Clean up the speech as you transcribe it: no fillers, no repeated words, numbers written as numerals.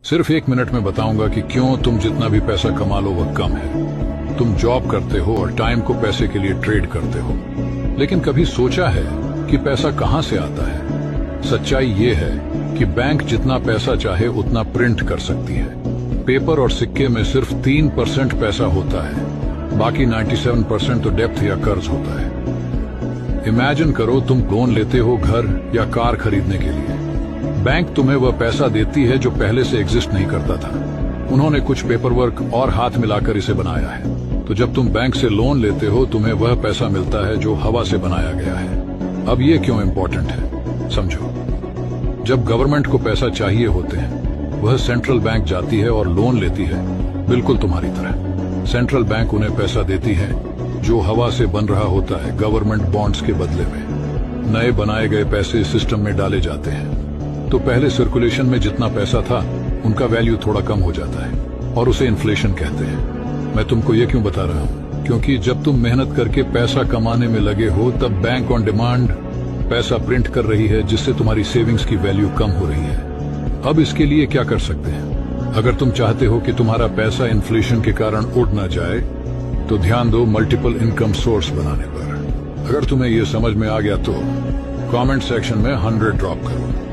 सिर्फ 1 मिनट में बताऊंगा कि क्यों तुम जितना भी पैसा कमा लो वह कम है। तुम जॉब करते हो और टाइम को पैसे के लिए ट्रेड करते हो, लेकिन कभी सोचा है कि पैसा कहां से आता है? सच्चाई ये है कि बैंक जितना पैसा चाहे उतना प्रिंट कर सकती है। पेपर और सिक्के में सिर्फ 3% पैसा होता है, बाकी 97% तो डेप्थ या कर्ज होता है। इमेजिन करो तुम लोन लेते हो घर या कार खरीदने के लिए। बैंक तुम्हें वह पैसा देती है जो पहले से एग्जिस्ट नहीं करता था। उन्होंने कुछ पेपर वर्क और हाथ मिलाकर इसे बनाया है। तो जब तुम बैंक से लोन लेते हो तुम्हें वह पैसा मिलता है जो हवा से बनाया गया है। अब ये क्यों इम्पोर्टेंट है समझो। जब गवर्नमेंट को पैसा चाहिए होते हैं वह सेंट्रल बैंक जाती है और लोन लेती है, बिल्कुल तुम्हारी तरह। सेंट्रल बैंक उन्हें पैसा देती है जो हवा से बन रहा होता है गवर्नमेंट बॉन्ड्स के बदले में। नए बनाए गए पैसे सिस्टम में डाले जाते हैं तो पहले सर्कुलेशन में जितना पैसा था उनका वैल्यू थोड़ा कम हो जाता है और उसे इन्फ्लेशन कहते हैं। मैं तुमको ये क्यों बता रहा हूँ? क्योंकि जब तुम मेहनत करके पैसा कमाने में लगे हो तब बैंक ऑन डिमांड पैसा प्रिंट कर रही है, जिससे तुम्हारी सेविंग्स की वैल्यू कम हो रही है। अब इसके लिए क्या कर सकते हैं? अगर तुम चाहते हो कि तुम्हारा पैसा इन्फ्लेशन के कारण उड़ ना जाए तो ध्यान दो मल्टीपल इनकम सोर्स बनाने पर। अगर तुम्हें यह समझ में आ गया तो कमेंट सेक्शन में 100 ड्रॉप करो।